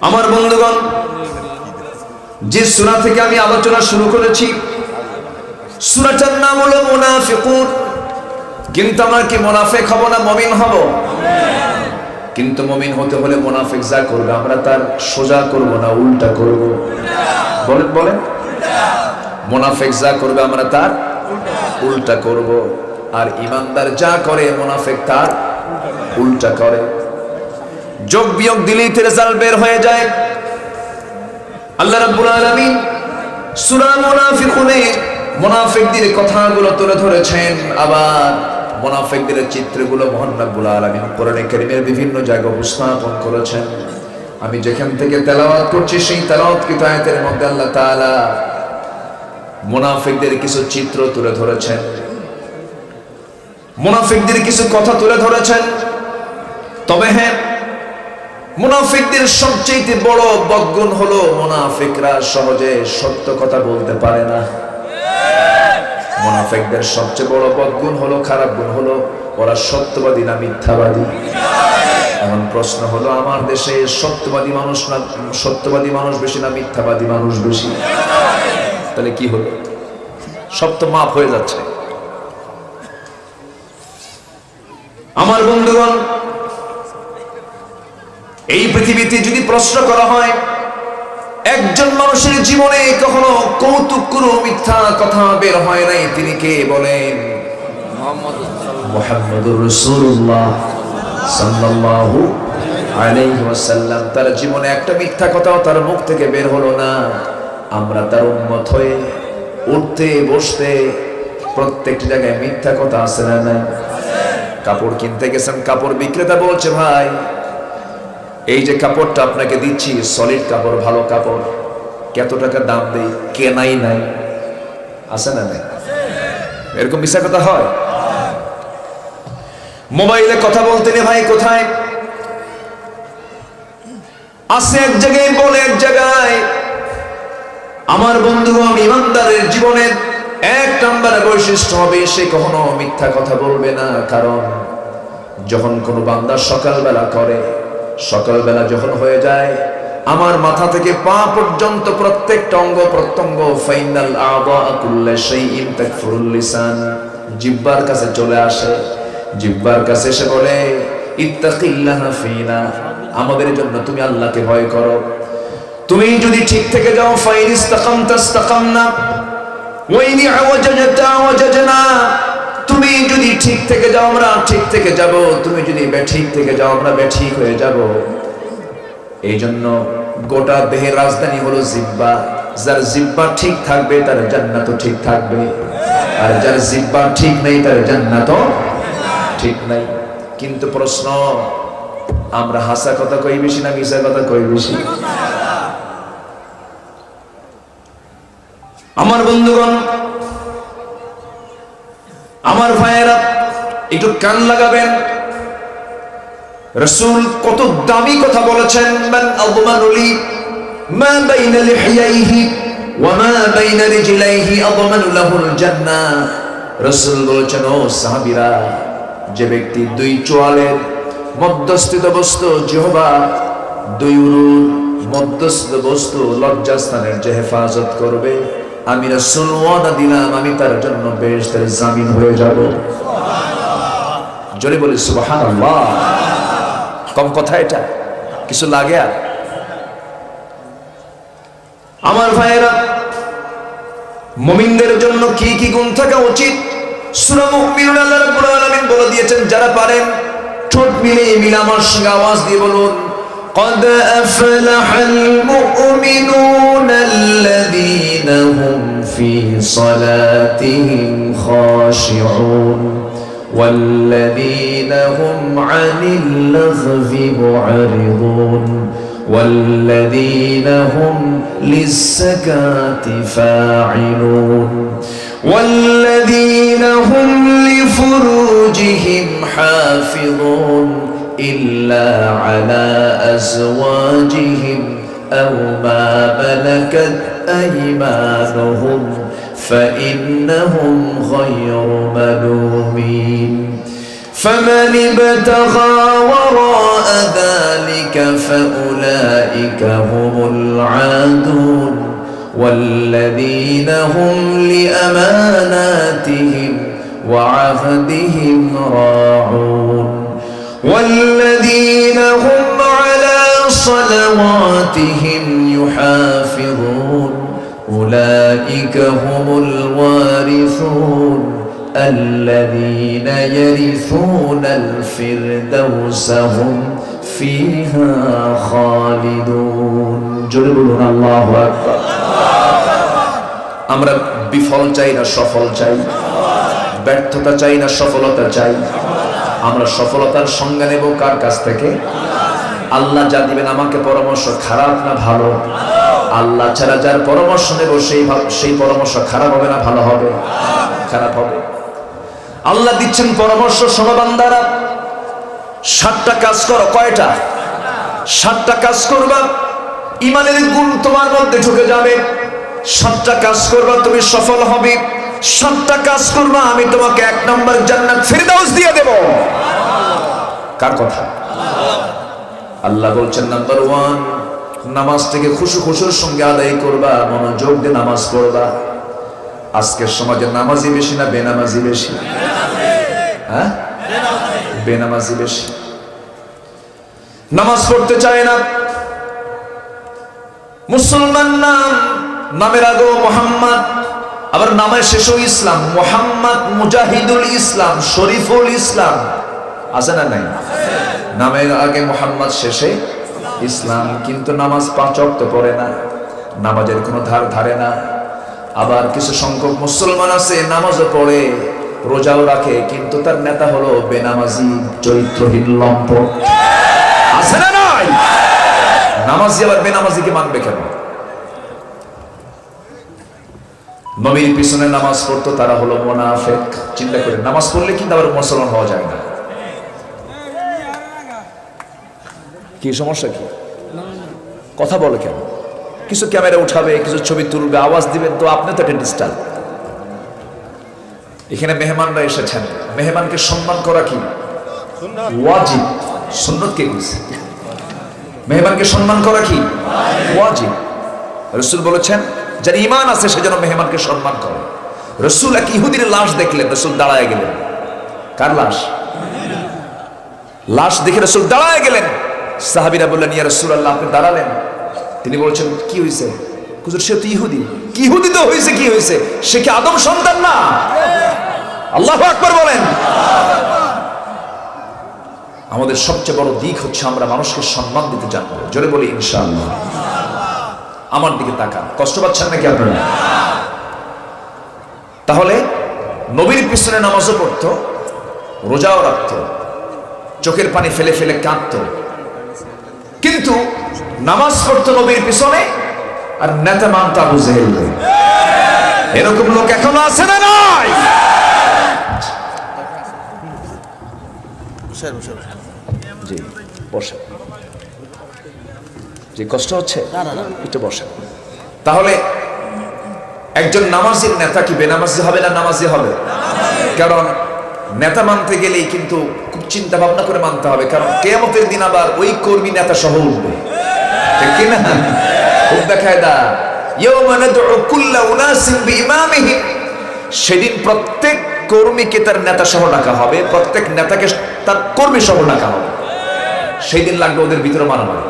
আমার বন্ধুগণ, যে সূরা থেকে আমি আলোচনা শুরু করেছি সূরাটার নাম হলো মুনাফিকুন। কিন্তু আমরা কি মুনাফিক হব না মুমিন হব? কিন্তু মুমিন হতে হলে মুনাফিক যা করবে আমরা তার সোজা করব না উল্টা করব? বলেন বলেন। মুনাফিক যা করবে আমরা তার উল্টা করব, আর ইমানদার যা করে মুনাফিক তার উল্টা করে। যোগ বিয়োগ দিলেই রেজাল্ট বের হয়ে যায়। আল্লাহ রাব্বুল আলামিন সূরা মুনাফিকুনে মুনাফিকদের কথাগুলো তুলে ধরেছেন, আবার মুনাফিকদের চিত্রগুলো মহান রাব্বুল আলামিন কোরআনে কারীমের বিভিন্ন জায়গায় উপস্থাপন করেছেন। আমি যেখান থেকে তেলাওয়াত করছি সেই তেলাওয়াতকৃত আয়াতের মধ্যে আল্লাহ তাআলা মুনাফিকদের কিছু চিত্র তুলে ধরেছেন, মুনাফিকদের কিছু কথা তুলে ধরেছেন। তবে হ্যাঁ, মুনাফিকদের সবচেয়ে বড় বদগুণ হলো মুনাফিকরা সহজে সত্য কথা বলতে পারে না। মুনাফিকদের সবচেয়ে বড় বদগুণ হলো, খারাপ গুণ হলো, ওরা সত্যবাদী না মিথ্যাবাদী? এমন প্রশ্ন হলো, আমার দেশে সত্যবাদী মানুষ বেশি না মিথ্যাবাদী মানুষ বেশি? তাহলে কি হলো? সব তো মাপ হয়ে যাচ্ছে। আমার বন্ধুগণ, এই পৃথিবীতে যদি প্রশ্ন করা হয় একজন মানুষের জীবনে কখনো কৌতুক কোনো মিথ্যা কথা বের হয় নাই, তিনি কে বলেন? মুহাম্মদুর রাসূলুল্লাহ সাল্লাল্লাহু আলাইহি ওয়াসাল্লাম। তার জীবনে একটা মিথ্যা কথাও তার মুখ থেকে বের হলো না। আমরা তার উম্মত হয়ে উঠতে বসতে প্রত্যেকটি জায়গায় মিথ্যা কথা আছে না নাই? কাপড় কিনতে গেছেন, কাপড় বিক্রেতা বলছে, ভাই এই যে কাপড়টা আপনাকে দিচ্ছি সলিড কাপড়, ভালো কাপড়, কত টাকা দাম দেই, কেনাই নাই। আছে না নাই? এরকম মিথ্যা কথা হয়। মোবাইলে কথা বলতে নে, ভাই কোথায় আছে এক জায়গায় বলে এক জায়গায়। আমার বন্ধুগণ, ইমানদারের জীবনের এক নম্বরের বৈশিষ্ট্য হবে সে কখনো মিথ্যা কথা বলবে না। কারণ যখন কোনো বান্দা সকালবেলা করে, সকালবেলা যখন হয়ে যায়, আমার মাথা থেকে পা পর্যন্ত প্রত্যেকটা অঙ্গ প্রত্যঙ্গ, ফাইনাল আযা কুল্লা শাইইন তাকফুরুল লিসান, জিহ্বার কাছে চলে আসে। জিহ্বার কাছে এসে বলে, ইত্তাকিল্লাহা ফিনা, আমাদের জন্য তুমি আল্লাহকে ভয় করো। তুমি যদি ঠিক থেকে যাও, ফাইন ইসতাকামতা ইসতাকামনা ওয়া ইন আওয়াজাজতা আওয়াজাজনা, তুমি যদি ঠিক থেকে যাও আমরা ঠিক থেকে যাব, তুমি যদি বেঠিক থেকে যাও আমরা বেঠিক হয়ে যাব। এই জন্য গোটা দেহের রাজধানী হলো জিহ্বা। যার জিহ্বা ঠিক থাকবে তার জান্নাতও ঠিক থাকবে, আর যার জিহ্বা ঠিক নেই তার জান্নাতও ঠিক নাই। কিন্তু প্রশ্ন, আমরা হাসা কথা কই বেশি না মিছা কথা কই বেশি? আমার বন্ধুগণ, আমার ভাইয়েরা, একটু কান লাগাবেন। রাসূল কত দামি কথা বলেছেন। মান আযমানু লি মা বাইনা লিহইয়াইহি ওয়া মা বাইনা রিজলাইহি আযমানু লাহুল জান্নাহ। রাসূল বলেছেন, ও সাহাবীরা, যে ব্যক্তি দুই চোয়ালের মধ্যস্থিত বস্তু জিহ্বা, দুই উরুর মধ্যস্থিত বস্তু লজ্জাস্থানের যে হেফাজত করবে, আমি রাসূল ওয়াদা দিলাম আমি তার জন্য বেহেশতের জামিন হয়ে যাব। জোরে বলি সুবহানাল্লাহ। কম কথা এটা? কিছু লাগে? আর আমার ভাইয়েরা, মুমিনদের জন্য কি কি গুণ থাকা উচিত সূরা মুমিনুন আল্লাহ রাব্বুল আলামিন বলে দিয়েছেন। যারা পারেন ঠোঁট মিলিয়ে আমার সঙ্গে আওয়াজ দিয়ে বলুন, قد أفلح المؤمنون الذين هم في صلاتهم خاشعون والذين هم عن اللغو معرضون والذين هم للزكاة فاعلون والذين هم لفروجهم حافظون إلا على أزواجهم أو ما ملكت أيمانهم فإنهم غير ملومين فمن ابتغى وراء ذلك فأولئك هم العادون والذين هم لأماناتهم وعهدهم راعون والذين هم على صلواتهم يحافظون أولئك هم الوارثون الذين يرثون الفردوس هم فيها خالدون جلبون الله أكبر আমরা বিফল চাই না সফল চাই, ব্যর্থতা চাই না সফলতা চাই। আমরা সফলতার সংজ্ঞা নেব কার কাছ থেকে? আল্লাহ যা দিবেন আমাকে পরামর্শ, খারাপ না ভালো? আল্লাহ ছাড়া যার পরামর্শ নেব সেই পরামর্শ খারাপ হবে না ভালো হবে? খারাপ হবে। আল্লাহ দিচ্ছেন পরামর্শ, শোনো বান্দারা, 7টা কাজ করো। কয়টা? 7টা কাজ করবা, ইমানের গুণ তোমার মধ্যে ঢুকে যাবে। 7টা কাজ করবা, তুমি সফল হবে। 7টা কাজ করবা, আমি তোমাকে 1 নম্বর জান্নাত ফিরদাউস দিয়ে দেব। কার কথা? আল্লাহ বলছেন নাম্বার 1, নামাজটাকে খুশুর সঙ্গে আদায় করবা, মনোযোগ দিয়ে নামাজ পড়বা। আজকের সমাজে নামাজি বেশি না বেনামাজি বেশি? হ্যাঁ, বেনামাজি বেশি। নামাজ পড়তে চায় না। মুসলমান নামের আগেও মোহাম্মদ, আবার নামের শেষও ইসলাম। মোহাম্মদ মুজাহিদুল ইসলাম, শরীফুল ইসলাম, আছে না নাই? নামের আগে মোহাম্মদ, শেষে ইসলাম, কিন্তু নামাজ 5 ওয়াক্ত পড়ে না, নামাজের কোনো ধার ধারে না। আবার কিছু সংখ্যক মুসলমান আছে নামাজও পড়ে, রোজাও রাখে, কিন্তু তার নেতা হলো বেনামাজি, চরিত্রহীন লম্পট। আছে না নাই? নামাজি আবার বেনামাজিকে মানবে কেন? নবীর পিছনে নামাজ পড়তো তারা হলো মুনাফিক। চিন্তা করে, নামাজ পড়লে কিন্তু আবার মুসলমান হওয়া যায় না। কি সমস্যা? কি কথা বলে কেন? কিছু ক্যামেরা উঠাবে, কিছু ছবি তুলবে, আওয়াজ দিবেন, তো আপনি তো ডিস্টার্ব। এখানে মেহমানরা এসেছেন, মেহমানকে সম্মান করা কি ওয়াজিব? সুন্নাত কে বলেছে? মেহমানকে সম্মান করা কি ওয়াজিব। রাসূল বলেছেন যার ঈমান আছে সে যেন মেহমানকে সম্মান করে। রাসূল এক ইহুদির লাশ দেখলেন, রাসূল দাঁড়ায় গেলেন। কার লাশ? লাশ দেখে রাসূল দাঁড়ায় গেলেন। সাহাবীরা বললেন, ইয়া রাসূলুল্লাহ, আপনি দাঁড়ালেন? তিনি বলছেন, কি হয়েছে? হুজুর, সে তো ইহুদি। কি ইহুদি তো হয়েছে, কি হয়েছে? সে কি আদম সন্তান না? আল্লাহু আকবার বলেন। আমাদের সবচেয়ে বড় দিক হচ্ছে আমরা মানুষকে সম্মান দিতে জানবো। জোরে বলি ইনশাআল্লাহ। আমার দিকে তাকান, কষ্ট পাচ্ছেন নাকি আপনারা? তাহলে নবীর পিছনে নামাজও পড়তো, রোজাও রাখতো, চোখের পানি ফেলে ফেলে কাঁদতো, কিন্তু নামাজ পড়তো নবীর পিছনে আর নেতা মানতো আবু জেহেল। এরকম লোক এখনো আছে না নাই? জি বসেন। যে কষ্ট হচ্ছে একটু বসেন। তাহলে একজন নামাজির নেতা কি বেনামাজি হবে না নামাজি হবে? কারণ নেতা মানতে গেলেই কিন্তু খুব চিন্তা ভাবনা করে মানতে হবে, কারণ কিয়ামতের দিন আবার ওই কর্মী নেতা সহ উঠবে, ঠিক কি না? খুব দেখায় দা ইয়াউমা নাদউ কুল্লা উনাসিন বিইমামিহিম, সেদিন প্রত্যেক কর্মীকে তার নেতা সহ ডাকা হবে, প্রত্যেক নেতাকে তার কর্মী সহ ডাকা হবে। সেই দিন লাগবে ওদের ভিতরে মারামারি।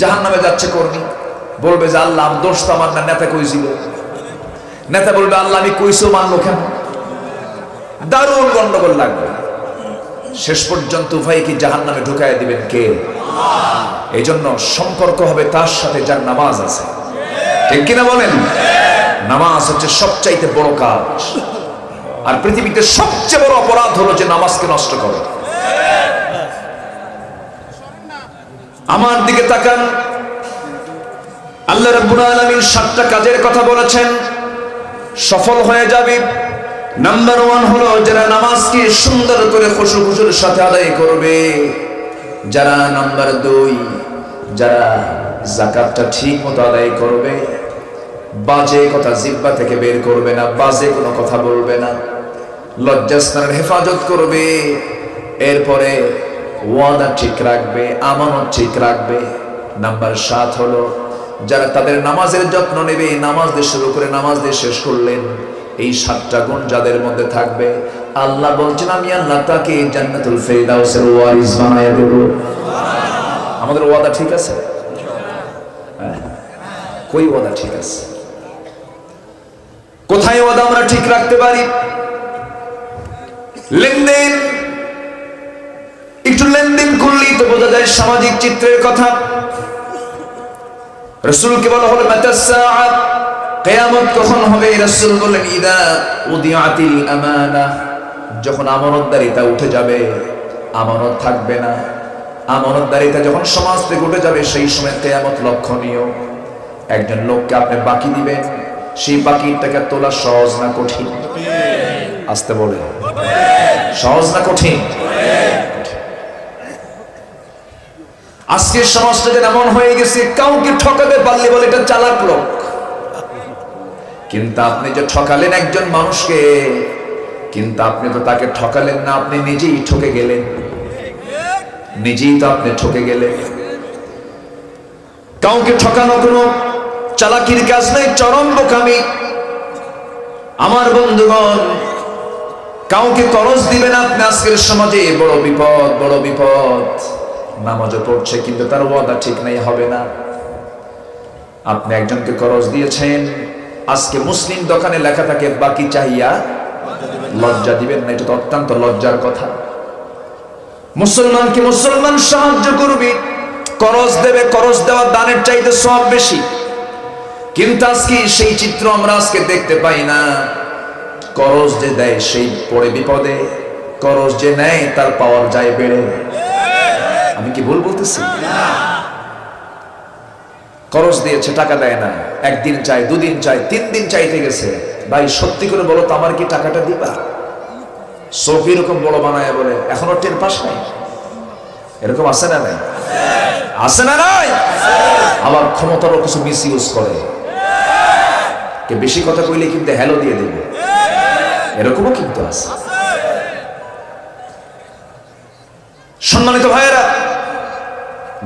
জাহান্নামে যাচ্ছে কর্মী, বলবে যে আল্লাহ দোষ তো আমার না, নেতা কইছিল। নেতা বলবে আল্লাহ আমি কইছো মানলো কেন? দারুণ গন্ডগোল লাগবে। শেষ পর্যন্ত উভয়কে জাহান্নামে ঢুকায় দিবেন কে? এই জন্য সম্পর্ক হবে তার সাথে যার নামাজ আছে, ঠিক কিনা বলেন? নামাজ হচ্ছে সবচাইতে বড় কাজ, আর পৃথিবীতে সবচেয়ে বড় অপরাধ হলো যে নামাজকে নষ্ট করে। আমার দিকে তাকান, আল্লাহ রাব্বুল আলামিন 7টা কাজের কথা বলেছেন, সফল হয়ে যাবে। নাম্বার 1 হলো যারা নামাজকে সুন্দর করে খুশুর সাথে আদায় করবে। যারা নাম্বার 2, যারা যাকাতটা ঠিক মতো আদায় করবে, বাজে কথা জিহ্বা থেকে বের করবে না, বাজে কোনো কথা বলবে না। লজ্জাস্থানের হেফাজত করবে, এরপরে ওয়াদা ঠিক রাখবে, আমানত ঠিক রাখবে। নাম্বার 7 হলো যারা তাদের নামাজের যত্ন নেবে, নামাজ দিয়ে শুরু করে নামাজ দিয়ে শেষ করলেন, এই 7টা গুণ যাদের মধ্যে থাকবে, আল্লাহ বলছেন আমি আল্লাহ তাকে জান্নাতুল ফেরদাউসের ওয়ারিস বানায় দেব। আমাদের ওয়াদা ঠিক আছে? কই ওয়াদা ঠিক আছে? কোথায় ওয়াদা আমরা ঠিক রাখতে পারি? লেনদেন, একটু লেনদেন করলেই তো বোঝা যায় সামাজিক চিত্রের কথা। রাসূলকে বলা হলো মাতাসসাআ, কিয়ামত কখন হবে? রাসূল বললেন ইদা উদিয়াতিল আমানা, যখন আমানতদারিতা উঠে যাবে, আমানত থাকবে না। আমানতদারিতা যখন সমাজ থেকে উঠে যাবে, সেই সময় কিয়ামত লক্ষণীয়। একজন লোককে আপনি বাকি দিবেন, সেই বাকির টাকা তোলা সহজ না কঠিন? আসতে বলে সহজ না কঠিন? আজকের সমাজটা যেন এমন হয়ে গেছে, কাউকে ঠকাতে পারলে বলে এটা চালাক লোক। কিন্তু আপনি যে ঠকালেন একজন মানুষকে, কিন্তু আপনি তো তাকে ঠকালেন না, আপনি নিজেই ঠকে গেলেন। নিজেই তো আপনি ঠকে গেলেন। কাউকে ঠকানো কোনো চালাকির কাজ নয়, চরম বোকামি। আমার বন্ধুগণ, কাউকে করজ দিবেন আপনি, আজকের সমাজে বড় বিপদ, বড় বিপদ। নামাজও পড়ছে কিন্তু তার ওয়াদা ঠিক নাই, হবে না। আপনি একজনকে করজ দিয়েছেন, আজকে মুসলিম দোকানে লেখা থাকে বাকি চাহিয়া লজ্জা দিবেন না, এটা তো অত্যন্ত লজ্জার কথা। মুসলমানকে মুসলমান সাহায্য করবে, করজ দেবে, করজ দেওয়া দানের চাইতে সওয়াব বেশি। কিন্তু আজকে সেই চিত্র আমরা আজকে দেখতে পাই না। করজ যে দেয় সেই পড়ে বিপদে, করজ যে নেয় তার পাওয়ার যায় বেড়ে। আমি কি ভুল বলতেছি? করজ দিয়েছে, টাকা দেয় না, একদিন চাই, 2 দিন চাই, 3 দিন চাইতে গেছে। ভাই সত্যি করে বলো তো, আমার কি টাকাটা দিবা? চোখ এরকম বড় বানায় বলে এখনো টের পাস নাই। এরকম আছে না নাই? আছে না নাই? আবার ক্ষমতারও কিছু মিস ইউজ করে, কে বেশি কথা কইলে কিন্তু হ্যালো দিয়ে দেবে, এরকমও কিন্তু আছে। সম্মানিত ভাইয়েরা,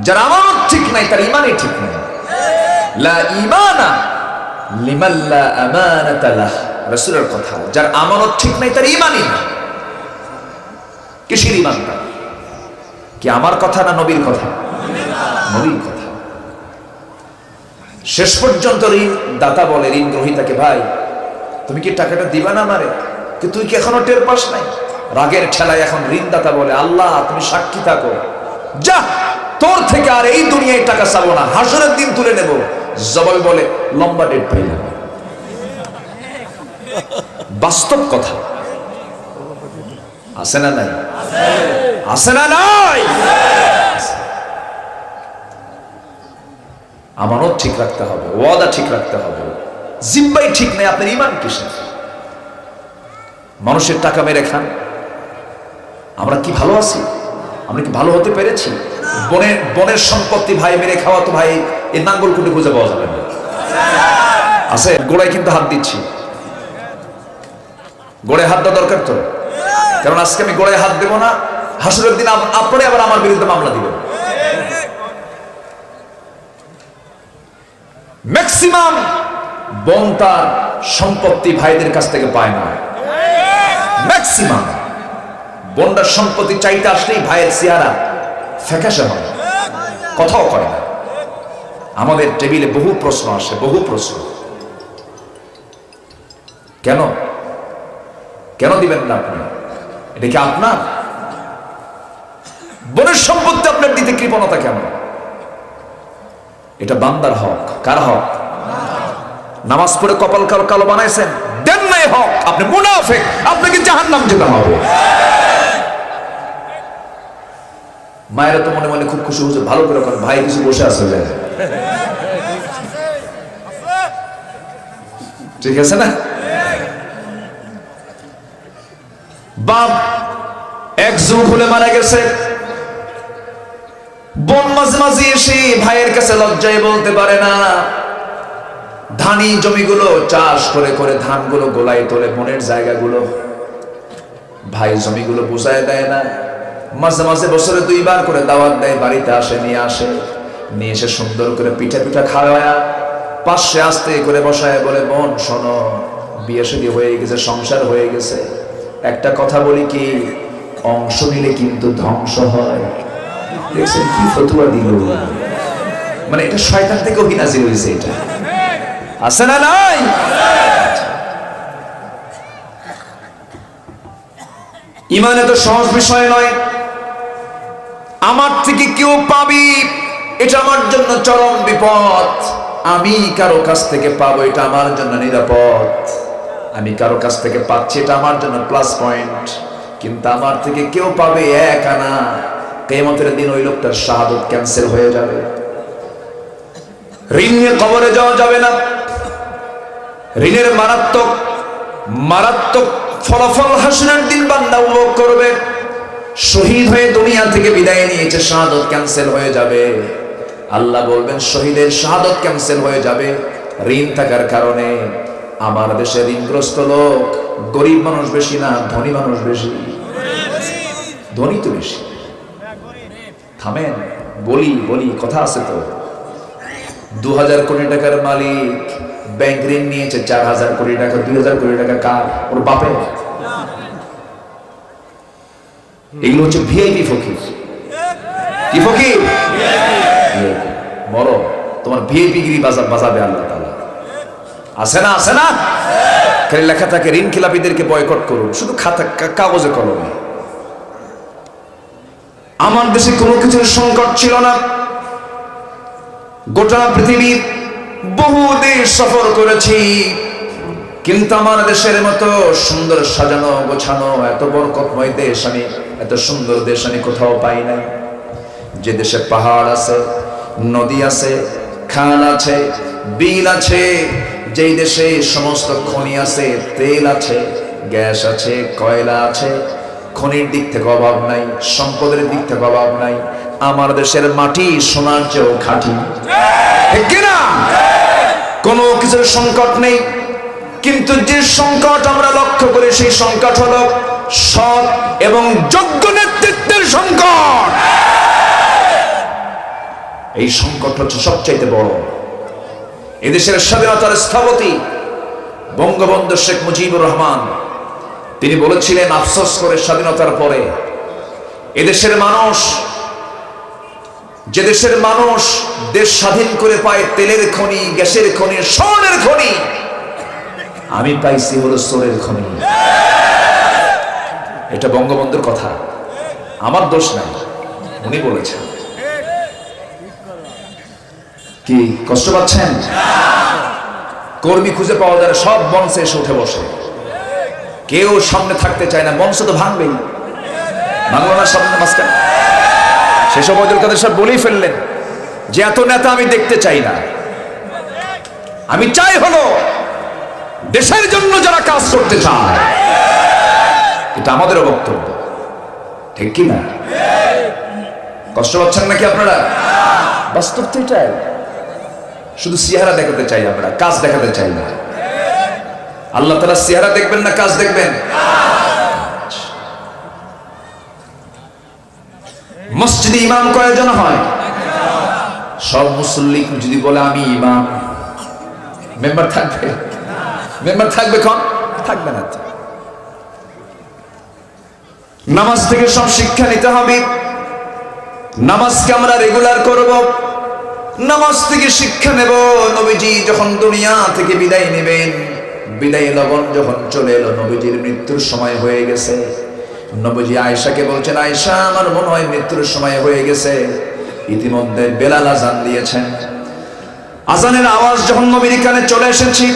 যার আমানত ঠিক নাই তার ইমানই ঠিক নাই। লা ঈমানা লিমান লা আমানাতা লাহ, রাসূলের কথা। যার আমানত ঠিক নাই তার ইমানই না। কিসের ইমান? কি আমার কথা না নবীর কথা? নবীর কথা। শেষ পর্যন্ত ঋণ দাতা বলে ঋণ গ্রহীতাকে, ভাই তুমি কি টাকাটা দিবা না আমারে? কি তুই কি এখনো টের পাস নাই? রাগের ঠেলায় এখন ঋণদাতা বলে আল্লাহ তুমি সাক্ষী থাকো, যা তোর থেকে আর এই দুনিয়ায় টাকা চাবো না, হাসরের দিন তুলে নেব। জবাবে বলে লম্বা ডেট পাইলাম। বাস্তব কথা। আছে না নাই? আছে না নাই? আমানত ঠিক রাখতে হবে, ওয়াদা ঠিক রাখতে হবে। জিম্বাই ঠিক নেই, আপনার ইমান কিসের? মানুষের টাকা মেরে খান। আমরা কি ভালো আছি? আমরা কি ভালো হতে পেরেছি? বনের সম্পত্তি ভাই মেরে খাওয়া তো ভাই এই নাঙ্গল কুটে খুঁজে পাওয়া যাবে না। আছে গোড়ায় কিন্তু হাত দিচ্ছি, গোড়ায় হাত দেওয়া দরকার তো, কারণ আজকে আমি গোড়ায় হাত দেবো না, হাসরের দিন আপনি আবার আমার বিরুদ্ধে মামলা দিবেন। ম্যাক্সিমাম বোন তার সম্পত্তি ভাইদের কাছ থেকে পায় না। ম্যাক্সিমাম বোনটার সম্পত্তি চাইতে আসলেই ভাইয়ের চেহারা ফ্যাকাশে হয়, কথাও কয় না। আমাদের টেবিলে বহু প্রশ্ন আসে, বহু প্রশ্ন। কেন কেন দিবেন না আপনি? এটা কি আপনার বোনের সম্পত্তি? আপনার দিতে কৃপণতা কেন? এটা বান্দার হক। কার হক? নামাজ পড়ে কপাল কালো বানাইছেন, দেন নাই হক, আপনি মুনাফিক, আপনাকে জাহান্নাম যেতে হবে। মায়েরা তো মনে মনে খুব খুশি হচ্ছে, ভালো করে ভাই কিছু বসে আছে, ঠিক আছে না? বাপ এক যুগ হলে মারা গেছে, বোন মাঝে মাঝে এসে ভাইয়ের কাছে লজ্জায় বলতে পারে না। ধানি জমিগুলো চাষ করে করে ধানগুলো গোলায় তোলে, বোনের জায়গাগুলো ভাই জমিগুলো বুঝায় দেয় না, মাঝে মাঝে বছরে 2 বার করে দাওয়াত দেয়, বাড়িতে আসে, নিয়ে এসে সুন্দর করে পিঠা পিঠা খাওয়ায়া পাশে আস্তে করে বসায় বলে, বোন শোনো, বিয়ে শাদী হয়ে গেছে, সংসার হয়ে গেছে, একটা কথা বলি কি, অংশ নিলে কিন্তু ধ্বংস হয়। দেখছেন কি ফতুয়া দিল, মানে এটা শয়তান থেকে নাজিল হয়েছে, এটা আছে না নাই? ইমান এত সহজ বিষয় নয়। আমার থেকে কেউ পাবি এটা আমার জন্য চরম বিপদ, আমি কারো কাছ থেকে পাবো এটা আমার জন্য নিরাপদ, আমি কারো কাছ থেকে পাচ্ছি এটা আমার জন্য প্লাস পয়েন্ট। কিন্তু আমার থেকে কেউ পাবে 1 আনা, কিয়ামতের দিন ওই লোকটার শাহাদাত ক্যান্সেল হয়ে যাবে। ঋণ নিয়ে কবরে যাওয়া যাবে না। ঋণের মারাত্মক মারাত্মক ফলাফল হাসরের দিন বান্দা উপভোগ করবে। শহীদ হয়ে দুনিয়া থেকে বিদায় নিয়েছে, শাহাদাত ক্যান্সেল হয়ে যাবে। আল্লাহ বলবেন শহীদের শাহাদাত ক্যান্সেল হয়ে যাবে ঋণ থাকার কারণে। আমার দেশে ঋণগ্রস্ত লোক গরিব মানুষ বেশি না, ধনী মানুষ বেশি? ধনী তো বেশি। থামেন, বলি কথা আছে তো। 2000 কোটি টাকার মালিক ব্যাংক ঋণ নিয়েছে 4000 কোটি টাকা। 2000 কোটি টাকা কার? ওর বাপের। এগুলো হচ্ছে ভিআইপি ফকির। কি ফকির? বড় তোমার ভিআইপি গিরি বাজাবে আল্লাহ তাআলা। আছে না? খালি লেখা থাকে ঋণ খেলাপিদেরকে বয়কট করুন, শুধু খাতা কাগজে কলমে। আমার দেশে কোনো কিছুর সংকট ছিল না। গোটা পৃথিবীর বহু দেশ সফর করেছি, কিন্তু আমার দেশের মতো সুন্দর সাজানো গোছানো এত বরকতময় দেশ আমি, এত সুন্দর দেশ আমি কোথাও পাই নাই। যে দেশে পাহাড় আছে, নদী আছে, খাল আছে, বিল আছে, যেই দেশে সমস্ত খনি আছে, তেল আছে, গ্যাস আছে, কয়লা আছে, খনির দিক থেকে অভাব নাই, সম্পদের দিক থেকে অভাব নাই। আমার দেশের মাটি সোনার চেয়েও খাঁটি, ঠিক কিনা? কোনো কিছুর সংকট নেই। কিন্তু যে সংকট আমরা লক্ষ্য করি সেই সংকট হলো সৎ এবং যোগ্য নেতৃত্বের সংকট। এই সংকট হচ্ছে সবচাইতে বড়। এদেশের স্বাধীনতার স্থপতি বঙ্গবন্ধু শেখ মুজিবুর রহমান, তিনি বলেছিলেন আফসোস করে স্বাধীনতার পরে, এদেশের মানুষ, যে দেশের মানুষ দেশ স্বাধীন করে পায় তেলের খনি, গ্যাসের খনি, স্বর্ণের খনি, আমি পাইছি হলো সোরের খনি। এটা বঙ্গবন্ধুর কথা, আমার দোষ নাই, উনি বলেছেন। কি কষ্ট পাচ্ছেন? কর্মী খুঁজে পাওয়া যায়, সব মঞ্চে এসে উঠে বসে, কেউ সামনে থাকতে চায় না। মঞ্চ তো ভাঙবেই, ভাঙলো না সামনে মাঝখানে। সেসব ওবায়দুল কাদের সাহেব বলেই ফেললেন যে এত নেতা আমি দেখতে চাই না, আমি চাই হলো দেশের জন্য যারা কাজ করতে চায়। এটা আমাদেরও বক্তব্য, ঠিক কি না? কষ্ট পাচ্ছেন নাকি আপনারা? বাস্তব তো এটাই। শুধু চেহারা দেখাতে চাই আমরা, কাজ দেখাতে চাই না। আল্লাহ তাআলা চেহারা দেখবেন না কাজ দেখবেন? মসজিদে ইমাম কয়জন হয়? সব মুসল্লি যদি বলে আমি ইমাম, মেম্বার থাকবে? মেম্বার থাকবে? কোন থাকবে না। নামাজ থেকে সব শিক্ষা নিতে হবে। নামাজকে আমরা রেগুলার করব, নামাজ থেকে শিক্ষা নেব। নবীজি যখন দুনিয়া থেকে বিদায় নেবেন, বিদায় লগন যখন চলে এলো, নবীজির মৃত্যুর সময় হয়ে গেছে। নবীজি আয়েশাকে বলছেন, আয়েশা আমার মনে হয় মৃত্যুর সময় হয়ে গেছে। ইতিমধ্যে বেলাল আজান দিয়েছেন। আজানের আওয়াজ যখন নবীর কানে চলে এসেছে,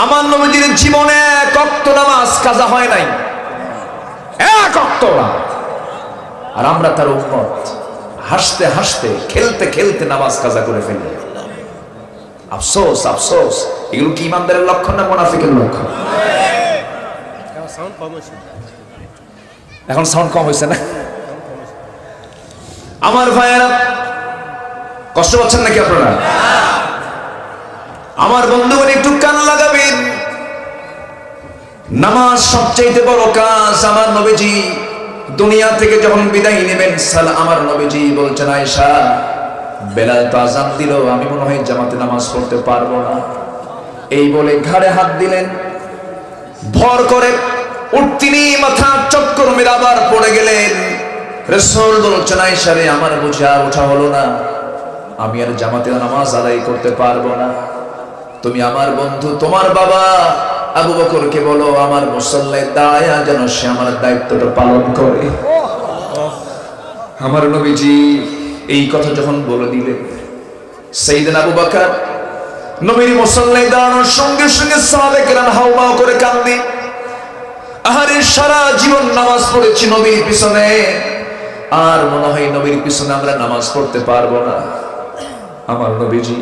আমার নবীজির জীবনে এক ওয়াক্ত নামাজ কাজা হয় নাই, এক ওয়াক্ত না। আর আমরা তার উম্মত, হাসতে হাসতে খেলতে খেলতে নামাজ কাজা করে ফেলি। আফসোস আফসোস। এগুলো কি ইমানদারের লক্ষণ না মুনাফিকের লক্ষণ? এখন সাউন্ড কম হয়েছে না? আমার ভাইয়েরা, কষ্ট পাচ্ছেন নাকি আপনারা? আমার বন্ধুগণ একটু কান লাগাবেন। নামাজ সবচেয়ে বড় কাজ। আমার নবীজি দুনিয়া থেকে যখন বিদায় নেবেন, আমার নবীজি বলছেন, আয়েশা, বেলাল তো আযান দিল, আমি মনে হয় জামাতে নামাজ পড়তে পারবো না। এই বলে ঘাড়ে হাত দিলেন, ভর করে উঠতিনি, মাথা চক্কর মেরে আবার পড়ে গেলেন। রাসূল বলছেন, আয়েশা রে, আমার বুঝি আর ওঠা হলো না, আমি আর জামাতে নামাজ আদায় করতে পারবো না। তুমি আমার বন্ধু, তোমার বাবা আবু বকরকে বলো আমার মুসল্লায় দাঁড়ায়া যেন সে আমার দায়িত্বটা পালন করে। আমার নবীজি এই কথা যখন বলে দিলেন, সাইয়েদনা আবু বকর নবীর মুসল্লায় দাঁড়ানোর সঙ্গে সঙ্গে সাহাবায়ে কেরাম হাউমাউ করে কাঁদে। আহারে, সারা জীবন নামাজ পড়েছি নবীর পিছনে, আর মনে হয় নবীর পিছনে আমরা নামাজ পড়তে পারবো না। আমার নবীজি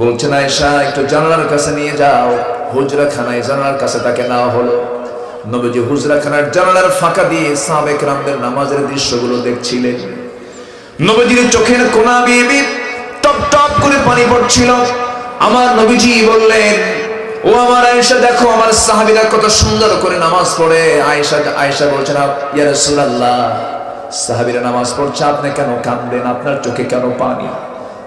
বলছেন, আয়েশা, একটু জানালার কাছে নিয়ে যাও। হুজরাখানায় জানালার কাছে তাকে নেওয়া হলো। নবীজি হুজরাখানার জানালার ফাঁকা দিয়ে সাহাবায়ে কেরামদের নামাজের দৃশ্যগুলো দেখছিলেন। নবীজির চোখের কোনা বেয়ে টপ টপ করে পানি পড়ছিল। আমার নবীজি বললেন, ও আমার আয়েশা, দেখো আমার সাহাবীরা কত সুন্দর করে নামাজ পড়ে। আয়েশা বলছেন, ইয়া রাসূলুল্লাহ, সাহাবীরা নামাজ পড়ছে, আপনি কেন কাঁদলেন? আপনার চোখে কেন পানি?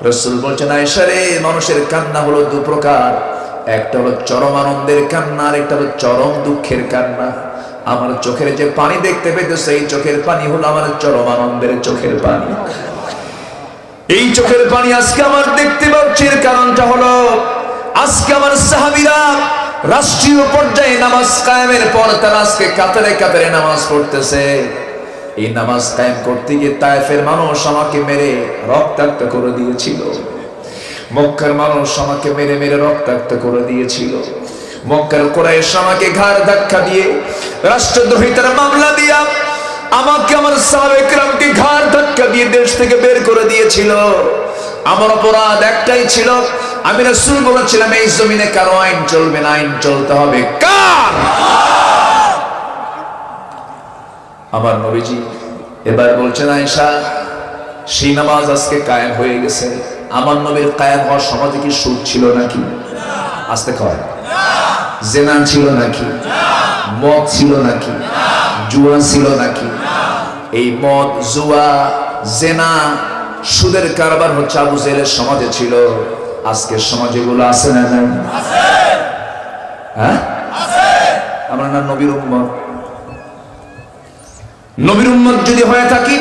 রাসূল বলছেন, আয়েশা রে, মানুষের কান্না হলো দু প্রকার, একটা হলো চরম আনন্দের কান্না, আর একটা হলো চরম দুঃখের কান্না। আমার চোখের যে পানি দেখতে পেতেছে, এই চোখের পানি হলো আমার চরম আনন্দের চোখের পানি। এই চোখের পানি আজকে আমার দেখতে পাচ্ছি, এর কারণটা হলো আজকে আমার সাহাবীরা রাষ্ট্রীয় পর্যায়ে নামাজ কায়েমের পর তারা আজকে কাতারে কাতারে নামাজ পড়তেছে। এই নামাজ কায়েম করতে গিয়ে তায়েফের মানুষ আমাকে মেরে রক্তাক্ত করে দিয়েছিল, মক্কার মানুষ আমাকে মেরে মেরে রক্তাক্ত করে দিয়েছিল, মক্কার কুরাইশ আমাকে ঘাড় ধাক্কা দিয়ে রাষ্ট্রদ্রোহিতার মামলা দিয়া আমাকে, আমার সাহাবায়ে কেরামকে ঘাড় ধাক্কা দিয়ে দেশ থেকে বের করে দিয়েছিল। আমার অপরাধ একটাই ছিল, আমি রাসূল বলেছিলাম, এই জমিনে কারো আইন চলবে না, আইন চলতে হবে কার? আমার নবীজি এবার বলছেন, আয়েশা, সেই নামাজ আজকে কায়েম হয়ে গেছে। আমার নবীর কায়েম হওয়ার সমাজে কি সুদ ছিল নাকি? আস্তে কয়, জেনা ছিল নাকি? মদ ছিল নাকি? জুয়া ছিল নাকি? এই মদ, জুয়া, জেনা, সুদের কারবার হচ্ছে আবু জেহেলের সমাজে ছিল। আজকের সমাজে এগুলো আছে না নাই? হ্যাঁ, আমরা না নবীর উম্মত। নবীর উম্মত যদি হয়ে থাকি,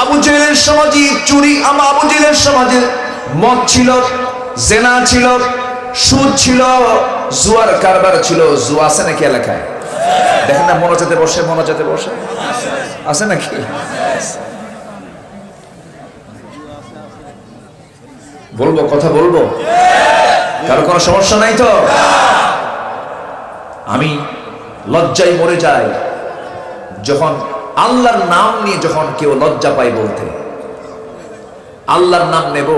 আবু জেহেলের সমাজে চুরি, আবু জেহেলের সমাজে মদ ছিল, জেনা ছিল, সুদ ছিল, জুয়ার কারবার ছিল। জুয়া আছে নাকি এলাকায়? দেখেন না, মোনাজাতে বসে আছে নাকি? বলবো, কথা বলবো, কারো কোনো সমস্যা নাই তো? আমি লজ্জায় মরে যাই যখন আল্লাহর নাম নিয়ে যখন কেউ লজ্জা পায় বলতে। আল্লাহর নাম নেব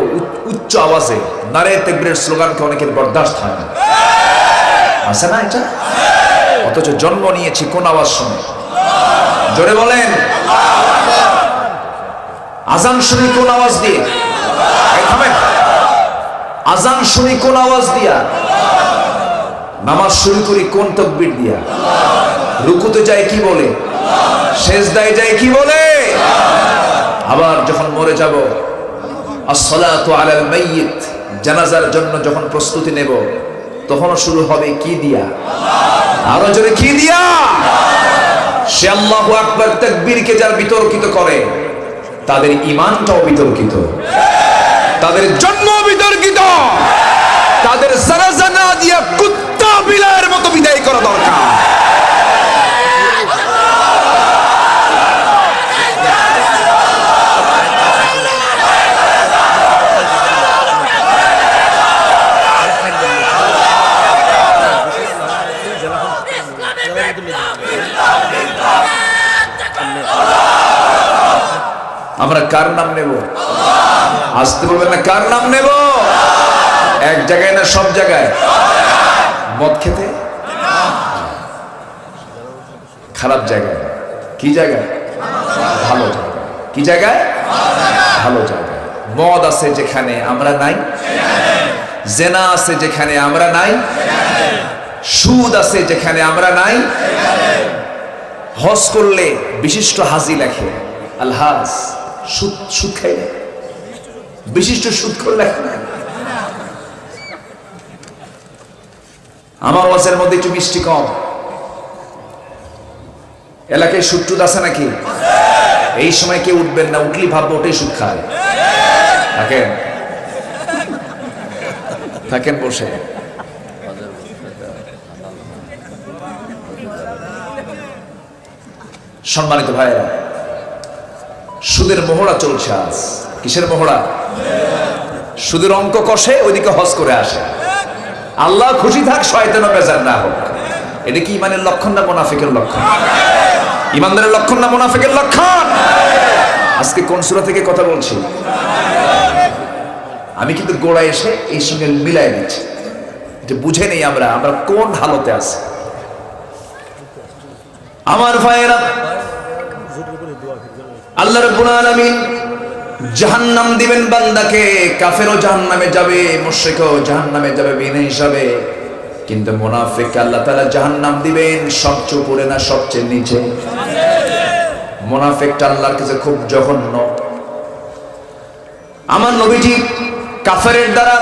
উচ্চ আওয়াজে, নারে তাকবীরের স্লোগানকে অনেকের বরদাস্ত হয় না, আছে না এটা? অথচ জন্ম নিয়েছি কোন আওয়াজ শুনে? জোরে বলেন। আজান শুনি কোন আওয়াজ দিয়ে? থামেন। আজান শুনি কোন আওয়াজ দিয়া? নামাজ শুরু করি কোন তাকবীর দিয়া? রুকুতে যায় কি বলে? সেজদায় যায় কি বলে? আবার যখন মরে যাব, আসসালাতু আলাল মাইয়িত, জানাজার জন্য যখন প্রস্তুতি নেব, তখন শুরু হবে কি দিয়া? আরো জোরে কি দিয়া? সে আল্লাহু আকবার তাকবীরকে যারা বিতর্কিত করে, তাদের ঈমানটাও বিতর্কিত, তাদের জন্ম বিতর্কিত, তাদের জানাজা না দিয়া কুত্তা বিলায়ের মতো বিদায় করা দরকার। আমরা কার নাম নেব? আসতে বলবেন না, কার নাম নেব? এক জায়গায় না সব জায়গায়? মদ খেতে খারাপ জায়গায়, কি জায়গায়? ভালো জায়গায়। কি জায়গায়? ভালো জায়গায়। মদ আছে যেখানে আমরা নাই, জেনা আছে যেখানে আমরা নাই, সুদ আছে যেখানে আমরা নাই। হজ করলে বিশিষ্ট হাজি লেখে আলহাজ, সুদ সুদ খাই না, বিশিষ্ট সুদ করে লেখে না। আমার ওয়াজের মধ্যে একটু মিষ্টি কম। এলাকায় সুদ টুদ আছে নাকি? এই সময় কেউ উঠবেন না, উঠলি ভাববো ওটাই সুদ খায়। থাকেন থাকেন বসে। সম্মানিত ভাইরা, সুদের মোহরা চলছে আজ। কিসের মোহরা? সুদের অঙ্ক কষে ওইদিকে হজ করে আসে। আল্লাহ খুশি থাক, শয়তানও বেজার না হোক। এটা কি ইমানের লক্ষণ না মুনাফিকের লক্ষণ? ইমানদারের লক্ষণ না মুনাফিকের লক্ষণ? আজকে কোন সূরা থেকে কথা বলছি? আমি কিন্তু গোড়ায় এসে এই সঙ্গে মিলাই দিচ্ছি, এটা বুঝে নেই আমরা কোন হালতে আছি। আমার ভাইয়েরা, আল্লাহ রাব্বুল আলামিন জাহান্নাম দিবেন বান্দাকে। কাফেরও জাহান্নামে যাবে, মুশরিকও জাহান্নামে যাবে বিনা হিসাবে। কিন্তু মুনাফিককে আল্লাহ তাআলা জাহান্নাম দিবেন সবচেয়ে উপরে না সবচেয়ে নিচে? মুনাফিকটা আল্লাহর কাছে খুব জঘন্য। আমার নবীজি কাফেরের দ্বারা,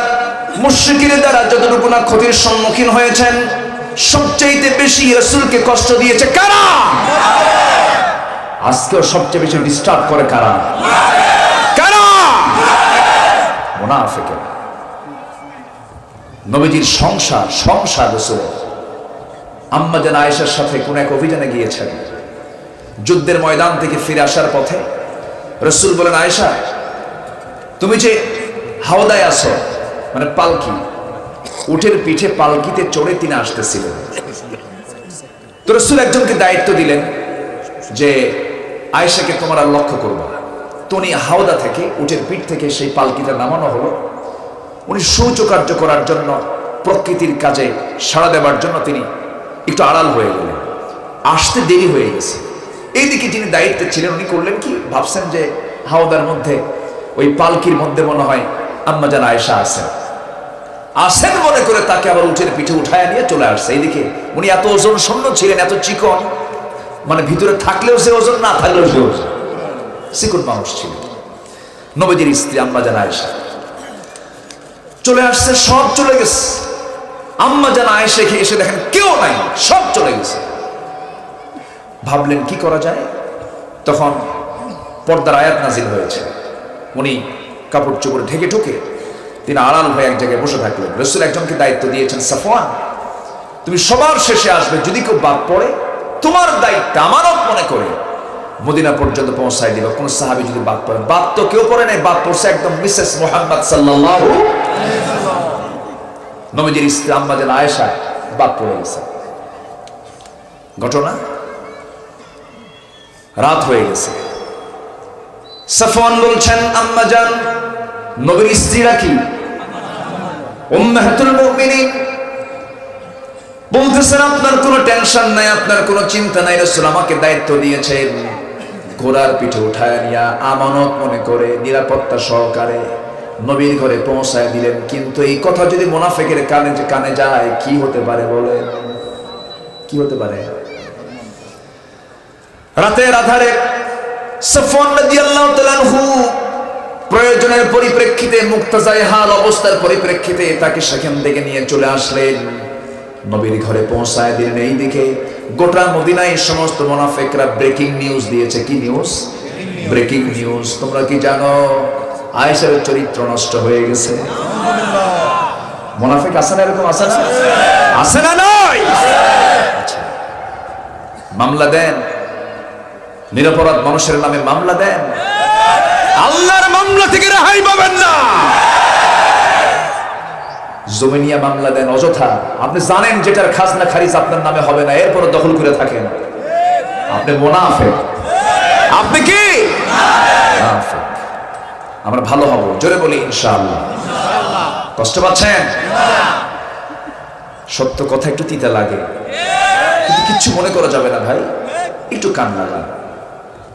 মুশরিকের দ্বারা যতটুকু না ক্ষতির সম্মুখীন হয়েছেন, সবচেয়ে বেশি রাসূলকে কষ্ট দিয়েছে কারা? আজকেও সবচেয়ে বেশি ডিস্টার্ব করে কারা? কারা? মুনাফিকের। নবীজির সংসার রাসূল আম্মা জান আয়েশার সাথে কোন এক অভিযানে গিয়েছেন। যুদ্ধের ময়দান থেকে ফিরে আসার পথে রাসূল বলেন, আয়েশা তুমি যে হাওদায় আছো, মানে পালকি, উটের পিঠে পালকিতে চড়ে তিনি আসতেছিলেন। তো রাসূল একজনকে দায়িত্ব দিলেন যে আয়েশাকে তোমরা লক্ষ্য করবা। তো উনি হাওদা থেকে, উটের পিঠ থেকে সেই পালকিটা নামানো হলো। উনি শৌচকার্য করার জন্য, প্রকৃতির কাজে সাড়া দেওয়ার জন্য তিনি একটু আড়াল হয়ে গেলেন। আসতে দেরি হয়ে গেছে। এইদিকে যিনি দায়িত্বে ছিলেন উনি করলেন কি, ভাবছেন যে হাওদার মধ্যে, ওই পালকির মধ্যে মনে হয় আম্মা জান আয়েশা আসেন মনে করে তাকে আবার উটের পিঠে উঠায় নিয়ে চলে আসছে। এইদিকে উনি এত ওজন শূন্য ছিলেন, এত চিকন, মানে ভিতরে থাকলেও সে ওজন, না থাকলেও সে ওজন, চিকন মানুষ ছিলেন। নবীজির স্ত্রী আম্মা জান আয়েশা চলে আসছে, সব চলে গেছে। আম্মা জান আয়েশা এসে দেখেন কেউ নাই, সব চলে গেছে। ভাবলেন কি করা যায়। তখন পর্দার আয়াত নাজিল হয়েছে। উনি কাপড় চোপড়ে ঢেকে ঢুকে তিনি আড়াল হয়ে এক জায়গায় বসে থাকলেন। রাসূল একজনকে দায়িত্ব দিয়েছেন, সাফওয়ান তুমি সবার শেষে আসবে, যদি কেউ বাদ পড়ে তোমার দায়িত্ব আমানত মনে করে মদিনা পর্যন্ত পৌঁছায় দিবা। কোন সাহাবী যদি বাদ পড়ে, বাদ তো কেউ পড়ে নাই, বাদ পড়ছে একদম মিসেস মুহাম্মদ সাল্লাল্লাহু আলাইহি ওয়াসাল্লাম। নবীজির স্ত্রী আম্মা জান আয়েশা বাদ পড়ে গেছে। ঘটনা, রাত হয়ে গেছে। সাফওয়ান বলছেন, আম্মা জান, নবীর স্ত্রীরা কি উম্মাহাতুল মুমিনিন, বলতেছেন আপনার কোনো টেনশন নাই, আপনার কোনো চিন্তা নাই। রাসূল আমাকে দায়িত্ব দিয়েছেন, ঘোড়ার পিঠে উঠায় নিয়া আমানত মনে করে নিরাপত্তা সহকারে নবীর ঘরে পৌঁছায় দিলেন। কিন্তু এই কথা যদি মুনাফিকের কানে যায়, কি হতে পারে বলেন? কি হতে পারে? রাতের আধারে সাফওয়ান রাদিয়াল্লাহু তাআলা আনহু প্রয়োজনের পরিপ্রেক্ষিতে, মুক্তাজায়ে হাল অবস্থার পরিপ্রেক্ষিতে তাকে সেখান থেকে নিয়ে চলে আসলেন, নবীর ঘরে পৌঁছায় দিলেন। এইদিকে গোটা মদিনায় সমস্ত মুনাফিকরা ব্রেকিং নিউজ দিয়েছে। কি নিউজ? Breaking news. তোমরা কি জানো আয়েশার চরিত্র নষ্ট হয়ে গেছে? মুনাফিক আছে না, এরকম আছে না? আছে না? নয়? আচ্ছা, মামলা দেন, নিরপরাধ মানুষের নামে মামলা দেন, আল্লাহর মামলা থেকে রেহাই পাবেন না। জমিনিয়া মামলা দেন অযথা। আপনি জানেন যেটার খাজনা খারিজ আপনার নামে হবে না, এরপর দখল করে থাকেন, আপনি মুনাফিক। আপনি কি মুনাফিক? আমরা ভালো হব, জোরে বলি ইনশাআল্লাহ। কষ্ট পাচ্ছেন? সত্য কথা একটু তিতা লাগে, কিন্তু কিচ্ছু মনে করা যাবে না ভাই, একটু কান লাগান।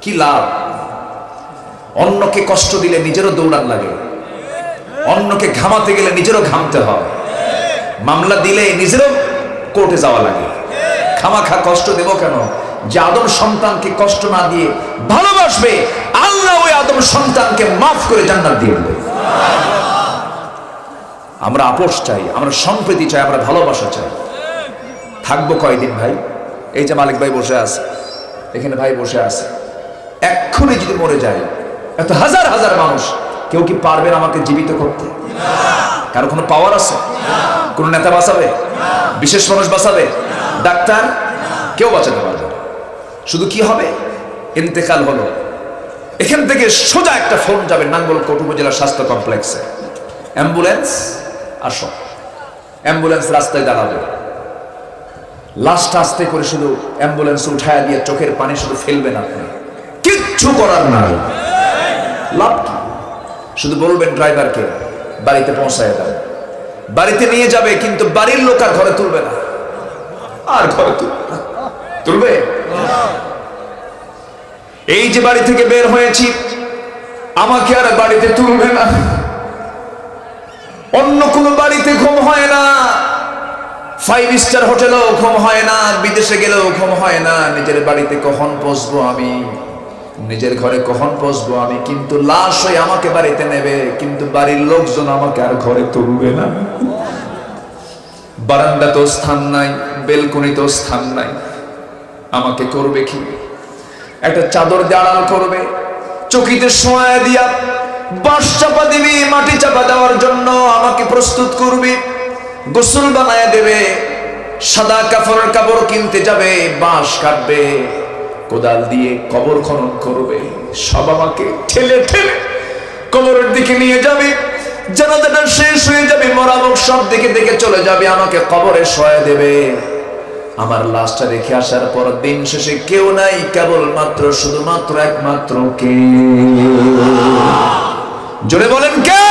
কি লাভ? অন্যকে কষ্ট দিলে নিজেরও দৌড়ান লাগে, অন্যকে ঘামাতে গেলে নিজেরও ঘামতে হয়, মামলা দিলে নিজেরও কোর্টে যাওয়া লাগে। খামাখা কষ্ট দেব কেন? যে আদম সন্তানকে কষ্ট না দিয়ে ভালোবাসবে, আল্লাহ ওই আদম সন্তানকে মাফ করে জান্নাত দিয়ে দেবে। আমরা আপোষ চাই, আমরা সম্প্রীতি চাই, আমরা ভালোবাসা চাই। থাকবো কয়দিন ভাই? এই যে মালিক ভাই বসে আছে, এখানে ভাই বসে আছে, এক্ষুনি যদি মরে যায়, এত হাজার হাজার মানুষ, কেউ কি পারবেন আমাকে জীবিত করতে? কারো কোনো পাওয়ার আছে? কোন নেতা বাঁচাবে? বিশেষ মানুষ বাঁচাবে? ডাক্তার? কেউ বাঁচাতে পারবে না। শুধু কি হবে? ইন্তেকাল হলো, এখান থেকে সোজা একটা ফোন যাবে নাঙ্গলকোট উপজেলা স্বাস্থ্য কমপ্লেক্সে, অ্যাম্বুলেন্স আসো। অ্যাম্বুলেন্স রাস্তায় দাঁড়াবে, লাশটা আস্তে করে শুধু অ্যাম্বুলেন্স উঠায় দিয়ে চোখের পানি শুধু ফেলবেন আপনি, কিচ্ছু করার নাই। লাভ কি? শুধু বলবেন ড্রাইভারকে বাড়িতে পৌঁছায় দাও। বাড়িতে নিয়ে যাবে, কিন্তু বাড়ির লোক আর ঘরে তুলবে না। আর ঘরে তুলবে? এই যে বাড়ি থেকে বের হয়েছি, আমাকে আর বাড়িতে তুলবে না। অন্য কোনো বাড়িতে ঘুম হয় না, 5 স্টার হোটেলেও ঘুম হয় না, বিদেশে গেলেও ঘুম হয় না। নিজের বাড়িতে কখন পৌঁছবো আমি, নিজের ঘরে কখন পৌঁছবো আমি, কিন্তু লাশ হয়ে আমাকে বাড়িতে নেবে, কিন্তু বাড়ির লোকজন আমাকে আর ঘরে তুলবে না। বারান্দাতেও স্থান নাই, বেলকনিতেও স্থান নাই। আমাকে করবে কি? একটা চাদর দিয়ে আড়াল করবে, চকিতে শোয়া দিয়া বাঁশ চাপা দিবি, মাটি চাপা দেওয়ার জন্য আমাকে প্রস্তুত করবি, গোসল বানায় দেবে, সাদা কাপড় কিনতে যাবে, বাঁশ কাটবে, কোদাল দিয়ে কবর খনন করবে, সব আমাকে ঠেলে ঠেলে কবরের দিকে নিয়ে যাবে। জানাজাটা শেষ হয়ে যাবে, মরামুখ সব দিকে দেখে চলে যাবে, আমাকে কবরে শোয়া দেবে। আমার লাশটা রেখে আসার পর দিন শেষে কেউ নাই, কেবলমাত্র শুধুমাত্র একমাত্র কে? জোরে বলেন কে?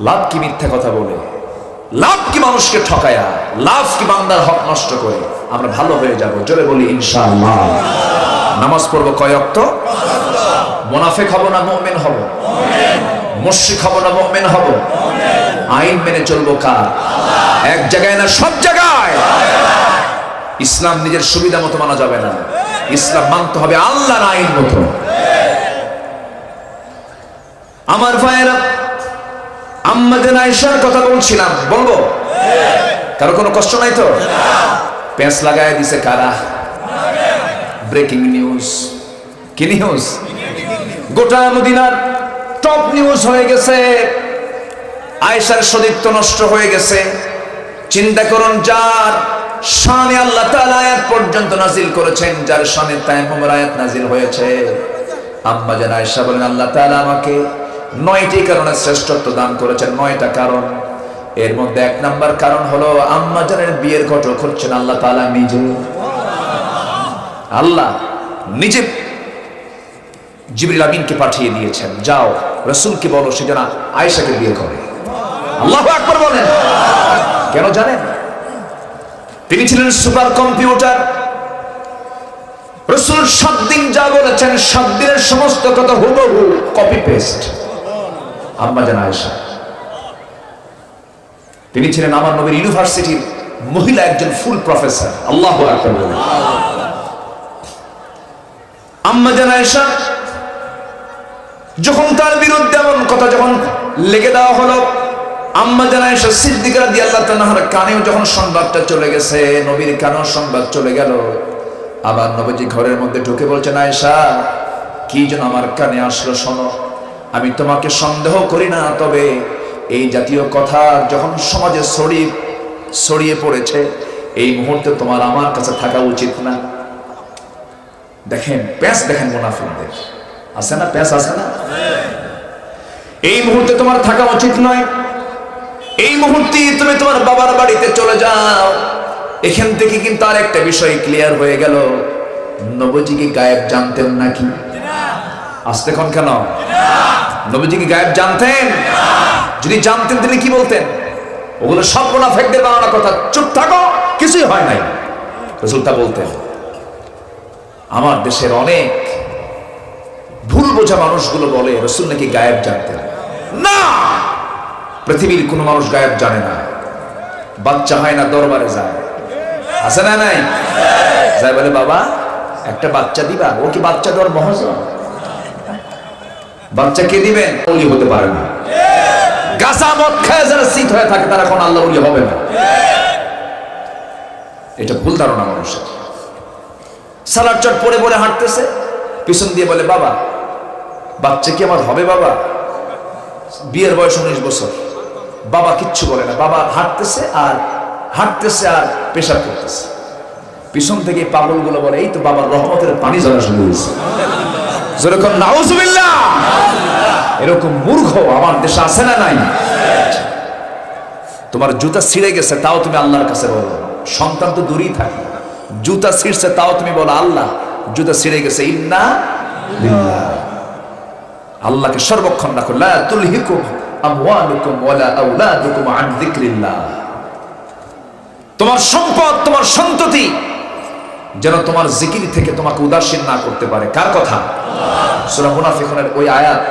লাভ কি মিথ্যা কথা বলে? লাভ কি মানুষকে ঠকায়া? লাভ কি বান্দার হক নষ্ট করে? আমরা ভালো হয়ে যাব, জোরে বলি ইনশাআল্লাহ। নামাজ পড়বো কয় ওয়াক্ত? মুনাফিক হব না মুমিন হব? মুশরিক হব না মুমিন হব? আইন মেনে চলবো কার? এক জায়গায় না, সব জায়গায়। ইসলাম নিজের সুবিধা মতো মানা যাবে না, ইসলাম মানতে হবে আল্লাহর আইন মতো। আমার ভাইয়েরা, আম্মা জান আয়েশার কথা বলছিলাম, বলবো? কারো কোনো কষ্ট নাই তো? পেঁচ লাগায় দিছে কারা? Breaking news. কি নিউজ? গোটা মদিনার টপ নিউজ হয়ে গেছে, আয়েশার সতীত্ব নষ্ট হয়ে গেছে। চিন্তা করুন, যার শানে আল্লাহ তাআলা আয়াত পর্যন্ত নাজিল করেছেন, যার শানে তায়াম্মুমের আয়াত নাজিল হয়েছে, আম্মা জান আয়েশা বলেন আল্লাহ তাআলা আমাকে 9টি কারণে শ্রেষ্ঠত্ব দান করেছেন। 9টা কারণ, এর মধ্যে 1 নাম্বার কারণ হলো আম্মা জানের বিয়ের ঘটক হচ্ছেন আল্লাহ তাআলা নিজে। আল্লাহ নিজে জিবরিল আমিনকে পাঠিয়ে দিয়েছেন, যাও রাসূলকে বলো সে যেন আয়েশাকে বিয়ে করে। আল্লাহু আকবার বলেন। কেন জানেন? তিনি ছিলেন সুপার কম্পিউটার। রাসূল 7 দিন যা বলেছেন, 7 দিনের সমস্ত কথা হুবহু কপি পেস্ট আম্মা জান আয়েশা। তিনি ছিলেন আমার নবীর ইউনিভার্সিটির মহিলা একজন ফুল প্রফেসর। আল্লাহু আকবার বলেন। আম্মা জান আয়েশা যখন তার বিরুদ্ধে এমন কথা যখন লেগে দেওয়া হলো, আম্মা জান আয়েশা সিদ্দিকা রাদিয়াল্লাহু তাআলার কানেও যখন সংবাদটা চলে গেছে, নবীর কানেও সংবাদ চলে গেল, আবার নবীজি ঘরের মধ্যে ঢুকে বলছেন, আয়েশা কি যেন আমার কানে আসলো, শোনো, আমি তোমাকে সন্দেহ করি না, তবে এই জাতীয় কথা যখন সমাজে ছড়িয়ে পড়েছে, এই মুহূর্তে তোমার আমার কাছে থাকা উচিত না। দেখেন প্যাঁচ, দেখেন মুনাফিকদের আছে না, প্যাঁচ আছে না? এই মুহূর্তে তোমার থাকা উচিত নয়, এই মুহূর্তে তুমি তোমার বাবার বাড়িতে চলে যাও। এখান থেকে কিন্তু আর একটা বিষয় ক্লিয়ার হয়ে গেল, নবীজি কি গায়েব জানতেন নাকি? আসতে কোন কেন? নবীজি কি গায়েব জানতেন? যদি জানতেন তিনি কি বলতেন? ওগুলো সব মুনাফিকদের বানানো কথা, চুপ থাকো, কিছুই হয় নাই। রাসূল তা বলতেন। আমার দেশের অনেক ভুল বোঝা মানুষগুলো বলে রাসূল নাকি গায়েব জানতেন। না, পৃথিবীর কোনো মানুষ গায়েব জানে না। বাচ্চা হয় না, দরবারে যায়, আছে না নাই? যায় বলে বাবা একটা বাচ্চা দিবা। ও কি বাচ্চা দেওয়ার মহাজন? বাচ্চা কে দিবেন? ওলি হতে পারে না। গাছা মদ খায় যারা শীত হয়ে থাকে তারা এখন আল্লাহ ওলি হবে না। এটা ভুল ধারণা মানুষের। সালাদ চট পরে পরে হাঁটতেছে, পিছন দিয়ে বলে বাবা বাচ্চা কি আমার হবে বাবা? বিয়ের বয়স 19 বছর, বাবা কিচ্ছু বলে না, বাবা হাঁটতেছে আর পেশাব করতেছে। পিছন থেকে পাগলগুলো বলে এই তো বাবার রহমতের পানি ঝরা শুরু হয়েছে। যেরকম নাউজুবিল্লাহ, এরকম মূর্খ আমার দেশে আছে না নাই? তোমার জুতা ছিঁড়ে গেছে তাও তুমি আল্লাহর কাছে বলো, সন্তান তো দূরেই থাকে, জুতা ছিঁড়ছে তাও তুমি বলো আল্লাহ জুতা ছিঁড়ে গেছে, ইন্না লিল্লাহ। আল্লাহকে সর্বক্ষণ রাখো, লা তুলহিকুম আমওয়ালুকুম ওয়ালা আওলাদুকুম আন যিকরিল্লাহ। তোমার সম্পদ, তোমার সন্ততি যেন তোমার জিকির থেকে তোমাকে উদাসীন না করতে পারে। কার কথা? সূরা মুনাফিকুনের ওই আয়াত,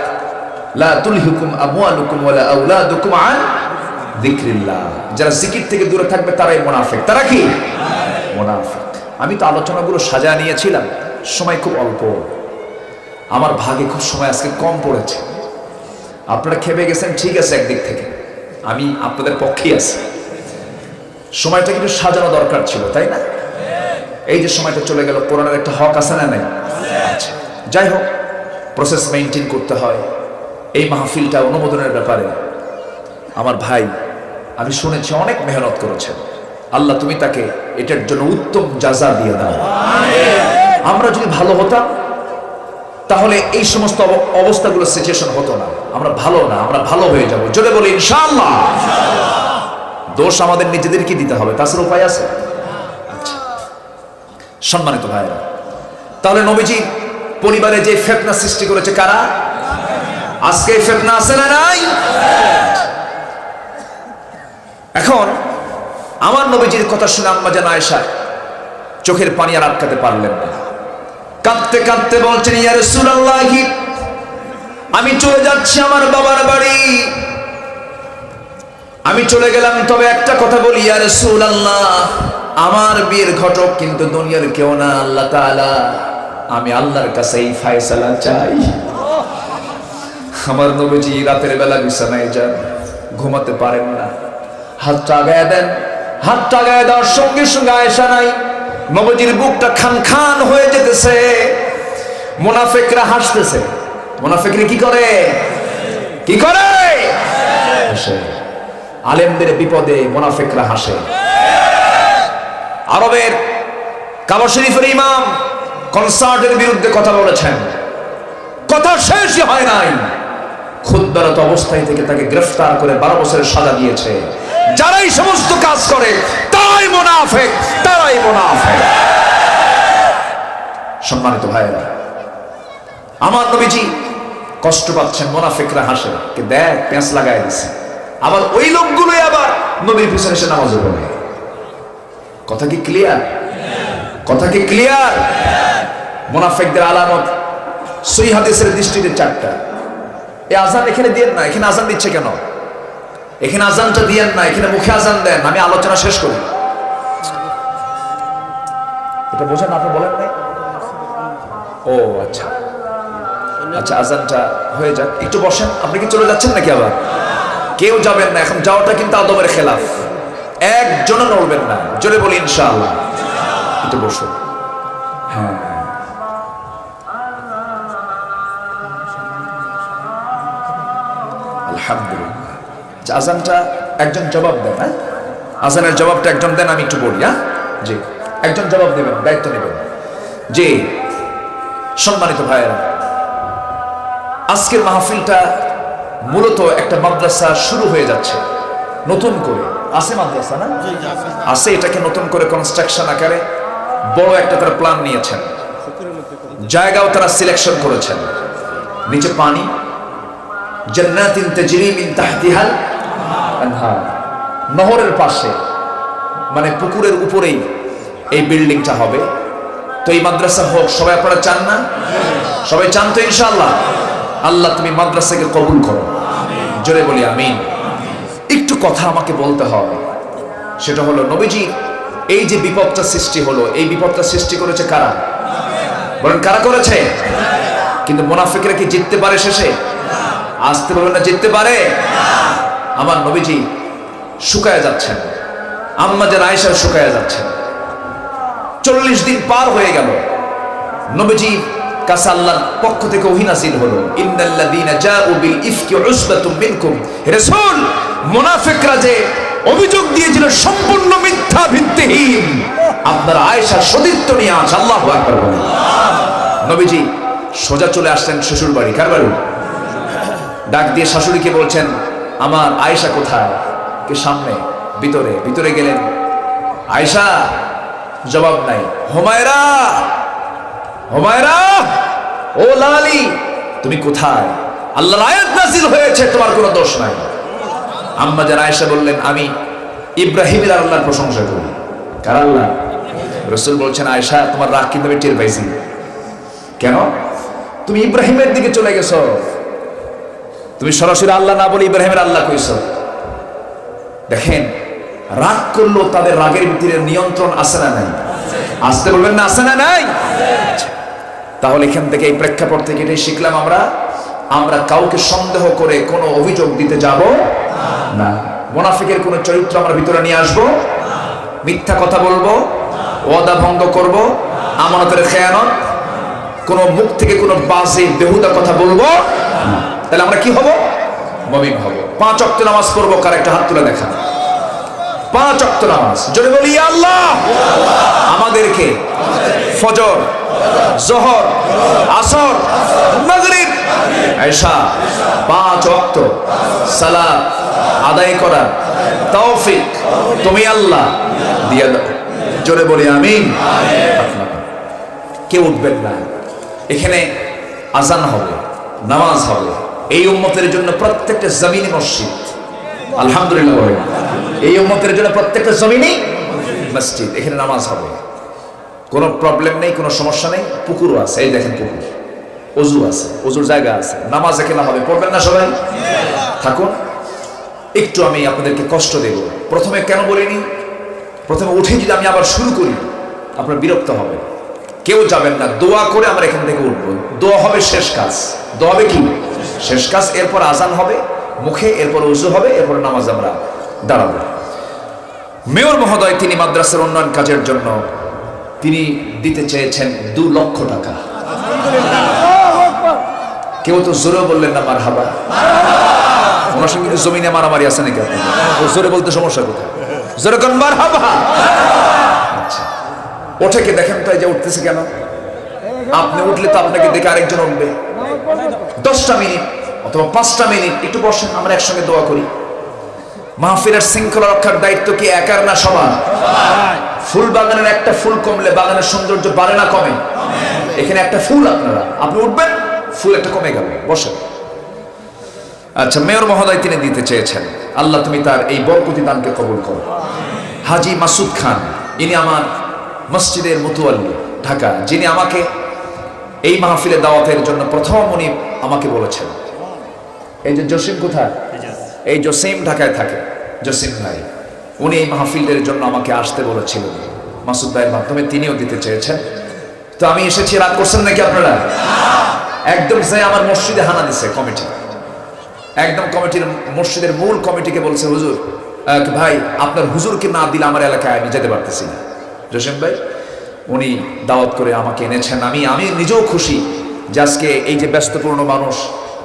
লা তুলহিকুম আমওয়ালুকুম ওয়ালা আওলাদুকুম আন যিকরিল্লাহ। যারা জিকির থেকে দূরে থাকবে তারাই মুনাফিক। তারা কি? মুনাফিক। আমি তো আলোচনাগুলো সাজায় নিয়েছিলাম, সময় খুব অল্প, আমার ভাগে খুব সময় আজকে কম পড়েছে। আপনারা খেপে গেছেন, ঠিক আছে, একদিক থেকে আমি আপনাদের পক্ষেই আছি। সময়টা কিন্তু সাজানো দরকার ছিল, তাই না? এই যে সময়টা চলে গেল, কোরআনের একটা হক আছে না নাই? আচ্ছা, যাই হোক, প্রসেস মেইনটেইন করতে হয়। এই মাহফিলটা অনুমোদনের ব্যাপারে আমার ভাই, আমি শুনেছি অনেক মেহনত করেছেন। আল্লাহ তুমি তাকে এটার জন্য উত্তম জাযা দিয়ে দাও। আমরা যদি ভালো হতাম তাহলে এই সমস্ত অবস্থাগুলো সিচুয়েশন হতো না। আমরা ভালো না, আমরা ভালো হয়ে যাব। জোরে বলি ইনশাআল্লাহ। দোষ আমাদের নিজেদেরকে দিতে হবে, তাছাড়া উপায় আছে? আচ্ছা, সম্মানিত ভাইরা, তাহলে নবীজি পরিবারে যে ফিতনা সৃষ্টি করেছে কারা? আজকে ফিতনা আছে না নাই? এখন আমার নবীজির কথা শুনে আম্মা জান আয়েশা চোখের পানি আর আটকাতে পারলেন না। কাঁদতে কাঁদতে বলছেন, ইয়া রাসূলুল্লাহ, আমি চলে যাচ্ছি আমার বাবার বাড়ি, আমি চলে গেলাম, তবে একটা কথা বলি ইয়া রাসূলুল্লাহ, আমার বিয়ের ঘটক কিন্তু দুনিয়ার কেউ না, আল্লাহ তাআলা। আমি আল্লাহর কাছে এই ফয়সালা চাই। আমার নবীজি রাতের বেলা বিছানায় যান, ঘুমাতে পারেন না, হাতটা আগায় দেন, হাতটা আগায় দেওয়ার সঙ্গে সঙ্গে আয়েশা নাই, নবীজির বুকটা খান খান হয়ে যেতেছে। মুনাফিকরা হাসতেছে। মুনাফিকরা কি করে? কি করে? হাসে। আলেমদের বিপদে মুনাফিকরা হাসে। আরবের কাবা শরীফের ইমাম কনসার্টের বিরুদ্ধে কথা বলেছেন, কথা শেষই হয় নাই, খুতবারত অবস্থায় থেকে তাকে গ্রেফতার করে 12 বছরের সাজা দিয়েছে। যারা এই সমস্ত কাজ করে তারাই মুনাফিক, তারাই মুনাফিক। সম্মানিত ভাইরা, আমার নবীজি কষ্ট পাচ্ছেন, মুনাফিকরা হাসে, কে দেখ পেঁচ লাগায় দিছে। আবার ওই লোকগুলোই আবার নবীর পিছনে এসে নামাজও পড়ে। কথা কি ক্লিয়ার? কথা কি ক্লিয়ার? মুনাফিকদের আলামত সহিহ হাদিসের দৃষ্টিতে 4টা। এই আজান এখানে দিয়েন না, এখানে আজান দিচ্ছে কেন? এখানে আজানটা দিয়েন না, এখানে মুখে আজান দেন। আমি আলোচনা শেষ করি। এটা বোঝেন? আপনি বলেন নাই? ও আচ্ছা আচ্ছা, আজানটা হয়ে যাক, একটু বসেন। আপনি কি চলে যাচ্ছেন নাকি? আবার কেউ যাবেন না, এখন যাওয়াটা কিন্তু আদবের খেলাফ। একজনও নড়বেন না। জোরে বলি ইনশাআল্লাহ। একটু বসুন। হ্যাঁ, আলহামদুলিল্লাহ। আজানটা একজন জবাব দেন। হ্যাঁ, আজানের জবাবটা একজন দেন, আমি একটু বলি। হ্যাঁ জি, একজন জবাব দেবেন, দায়িত্ব নেবেন। জি, সম্মানিত ভাইয়েরা, আজকের মাহফিলটা মূলত একটা মাদ্রাসা শুরু হয়ে যাচ্ছে নতুন করে। আছে মাদ্রাসা না? আছে। এটাকে নতুন করে কনস্ট্রাকশন আকারে বড় একটা তারা প্ল্যান নিয়েছেন, জায়গাও তারা সিলেকশন করেছেন। নিচে পানি, জান্নাতিন তাজরি মিন তাহতিহাল আনহার, নহরের পাশে, মানে পুকুরের উপরেই এই বিল্ডিংটা হবে। তো এই মাদ্রাসা হোক, সবাই আপনারা চান না? সবাই চান তো ইনশাআল্লাহ? আল্লাহ তুমি মাদ্রাসাকে কবুল করো। জোরে বলি আমিন। একটু কথা আমাকে বলতে হবে। সেটা হলো নবীজি এই যে বিপদটা সৃষ্টি হলো, এই বিপদটা সৃষ্টি করেছে কারা? বলেন কারা করেছে? কিন্তু মুনাফিকরা কি জিততে পারে শেষে? আসতে বলবেন না, জিততে পারে? আমার নবীজি শুকায় যাচ্ছেন, আম্মা জান আয়েশা শুকায় যাচ্ছেন। 40 দিন পার হয়ে গেল, নবীজি কাছে আল্লাহর পক্ষ থেকে ওহী নাযিল হলো, ইন্নাল্লাযীনা জাউ বিল ইফকি উসবাতুম মিনকুম। রাসূল, মুনাফিকরা যে অভিযোগ দিয়েছিল সম্পূর্ণ মিথ্যা, ভিত্তিহীন, আপনার আয়েশার সতীর্থ নিয়ে আস। আল্লাহু আকবার বলেন। নবীজি সোজা চলে আসলেন শ্বশুর বাড়ি। কার বাড়ি? ডাক দিয়ে শাশুড়িকে বলছেন, আমার আয়েশা কোথায়? কে সামনে? ভিতরে। ভিতরে গেলেন, আয়েশা, জবাব নাই। হুমায়রা, হুমায়রা, ও লালি, তুমি কোথায়? আল্লাহর আয়াত নাযিল হয়েছে, তোমার কোনো দোষ নাই। আম্মা জান আয়েশা বললেন, আমি ইব্রাহিমের আল্লাহর প্রশংসা করি। কার আল্লাহ? রাসূল বলছেন, আয়েশা, তোমার রাগ কিন্তু আমি টের পাইছি। কেন? তুমি ইব্রাহিমের দিকে চলে গেছো, তুমি সরাসরি আল্লাহ না বলে ইব্রাহিমের আল্লাহ কইছো। দেখেন, রাগ করলো, তাদের রাগের ভিতরে নিয়ন্ত্রণ আছে না নাই? আসতে বলবেন না, আছে না নাই? তাহলে এখান থেকে, এই প্রেক্ষাপট থেকে এটাই শিখলাম আমরা কাউকে সন্দেহ করে কোনো অভিযোগ দিতে যাব না। মুনাফিকের কোনো চরিত্র আমরা ভিতরে নিয়ে আসবো, মিথ্যা কথা বলবো, ওয়াদা ভঙ্গ করব, আমানতের খেয়ানত, কোনো মুখ থেকে কোনো বাজে বেহুদা কথা বলবো, তাহলে আমরা কি হব? মুমিন হব। 5 ওয়াক্ত নামাজ পড়বো। কার একটা হাত তুলে দেখা? 5 ওয়াক্ত নামাজ। জোরে বলি ইয়া আল্লাহ। আমাদেরকে ফজর, যোহর, আসর, মাগরিব, এশা 5 ওয়াক্ত সালাত আদায় করার তৌফিক তুমি আল্লাহ দিয়ে দাও। জোরে বলি আমিন। কেউ উঠবেন না, এখানে আজান হবে, নামাজ হবে। এই উম্মতের জন্য প্রত্যেকটা জমিনে মসজিদ। আলহামদুলিল্লাহ বলেন। এই উম্মতের জন্য প্রত্যেকটা জমিনে মসজিদ, এখানে নামাজ হবে। কোনো প্রবলেম নেই, কোনো সমস্যা নেই। পুকুরও আছে, এই দেখেন পুকুর, ওযু আছে, ওযুর জায়গা আছে, নামাজ এখানে হবে। পড়বেন না সবাই? থাকুন। একটু আমি আপনাদেরকে কষ্ট দেব। প্রথমে কেন বলিনি? প্রথমে উঠে যদি আমি আবার শুরু করি, আপনার বিরক্ত হবে। কেউ যাবেন না, দোয়া করে আমরা এখান থেকে উঠবো। দোয়া হবে শেষ কাজ। দোয়া হবে কি? শেষ কাজ। এরপর আজান হবে মুখে, এরপর ওযু হবে, এরপর নামাজ আমরা দাঁড়াবো। মেয়র মহোদয় তিনি মাদ্রাসার উন্নয়ন কাজের জন্য তিনি দিতে চেয়েছেন 2 লক্ষ টাকা। কেউ তো জোরে বললেন না মারহাবা। ওনার সঙ্গে কিন্তু জমিনে মারামারি আছে নাকি? জোরে বলতে সমস্যা কোথায়? জোরে কোন মারহাবা। আচ্ছা, ওঠে কে দেখেন তো, এই যে উঠতেছে কেন? আপনি উঠলে তো আপনাকে দেখে আরেকজন উঠবে। 10টা মিনিট অথবা 5টা মিনিট একটু বসেন, আমরা একসঙ্গে দোয়া করি। মাহফিলের শৃঙ্খলা রক্ষার দায়িত্ব কি একার না সবার? ফুল বাগানের একটা ফুল কমলে বাগানের সৌন্দর্য বাড়ে না কমে? এখানে একটা ফুল আপনি উঠবেন, ফুল একটা কমে গেল, বসেন। আচ্ছা, মেয়র মহোদয় তিনি দিতে চেয়েছেন, আল্লাহ তুমি তার এই বরকতি দানকে কবুল করো। হাজী মাসুদ খান, ইনি আমার মসজিদের মুতুয়াল্লি ঢাকা, যিনি আমাকে এই মাহফিলে দাওয়াতের জন্য প্রথম উনি আমাকে বলেছেন। এই যে জসিম কোথায়? এই জসিম ঢাকায় থাকে, জসিম ভাই, উনি এই মাহফিলের জন্য আমাকে আসতে বলেছিলেন। মাসুদ ভাইয়ের মাধ্যমে তিনিও দিতে চেয়েছেন। তো আমি এসেছি, রাগ করছেন নাকি আপনারা? একদম যে আমার মসজিদে হানা দিছে কমিটি, একদম কমিটির মসজিদের মূল কমিটিকে বলছে, হুজুর ভাই, আপনার হুজুরকে না দিলে আমার এলাকায় আমি যেতে পারতেছি না। জসিম ভাই উনি দাওয়াত করে আমাকে এনেছেন। আমি নিজেও খুশি যে আজকে এই যে ব্যস্তপূর্ণ মানুষ,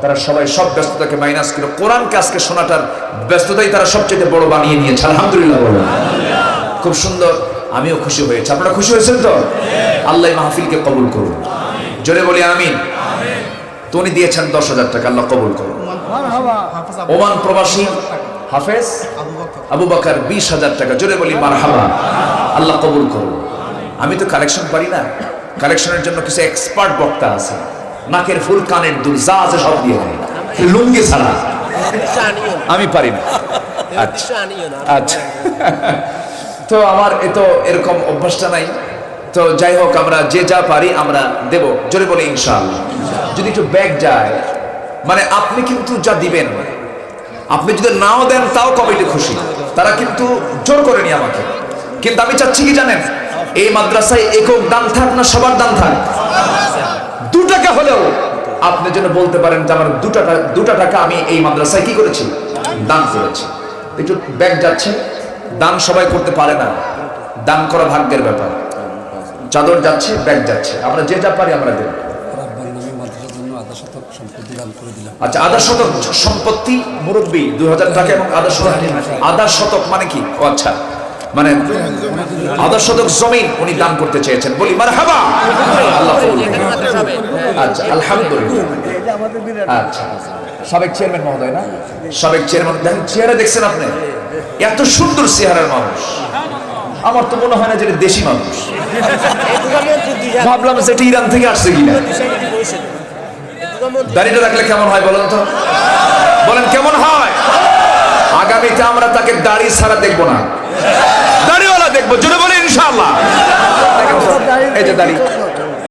তারা সবাই সব ব্যস্ততাকে মাইনাস করে কোরআনকে আজকে শোনাটার ব্যস্ততাই তারা সবচেয়ে বড় বানিয়ে নিয়েছে। আলহামদুলিল্লাহ বলেন। খুব সুন্দর, আমিও খুশি হয়েছি। আপনারা খুশি হয়েছেন তো? আল্লাহ মাহফিলকে কবুল করুন। জোরে বলি আমিন। তো উনি দিয়েছেন 10,000 টাকা, আল্লাহ কবুল করুন। ওমান প্রবাসী হাফেজ আবু বকর 20,000 টাকা, জোরে বলি মারহাবা, আল্লাহ কবুল করুন। আমি তো কালেকশন পারি না, কালেকশনের জন্য কিছু এক্সপার্ট বক্তা আছে, নাকের ফুল, কানের দুল, যা আছে সব দিয়ে দেয়, লুঙ্গি ছাড়া। আমি পারি না। আচ্ছা আচ্ছা, তো আমার এরকম অভ্যাসটা নাই। তো যাই হোক, আমরা যে যা পারি আমরা দেব। জোরে বলে ইনশাআল্লাহ। যদি একটু ব্যাগ যায়, মানে আপনি কিন্তু যা দিবেন, আপনি যদি নাও দেন তাও কমিটি খুশি। তারা কিন্তু জোর করেনি আমাকে, কিন্তু আমি চাচ্ছি কি জানেন, এই মাদ্রাসায় একক দান থাক না সবার দান থাক, 2 টাকা হলেও আপনি যেন বলতে পারেন যে আমার 2 টাকা আমি এই মাদ্রাসায় কি করেছি, দান করেছি। একটু ব্যাগ যাচ্ছে, দান সবাই করতে পারে না, দান করা ভাগ্যের ব্যাপার। চাদর যাচ্ছে, ব্যাগ যাচ্ছে, আমরা যে যা পারি আমরা দেব। আচ্ছা, আধা শতক সম্পত্তি মুরব্বী 2000 টাকা এবং আধা শতক মানে কি? ও আচ্ছা, মানে আধা শতক জমিন উনি দান করতে চেয়েছেন, বলি মারহাবা। আল্লাহ কবুল করুন। আচ্ছা, আলহামদুলিল্লাহ। আচ্ছা, সাবেক চেয়ারম্যান মহোদয় না? সাবেক চেয়ারম্যান, দেখেন চেহারা দেখছেন আপনি, এত সুন্দর চেহারার মানুষ, আমার তো মনে হয় না যে দেশি মানুষ, ভাবলাম সেটা ইরান থেকে আসছে কিনা। দাড়িটা রাখলে কেমন হয় বলেন তো, বলেন কেমন হয়? আগামীতে আমরা তাকে দাড়ি ছাড়া দেখবো না, দাড়িওয়ালা দেখবো, জোরে বলে ইনশাআল্লাহ। এই যে দাড়ি,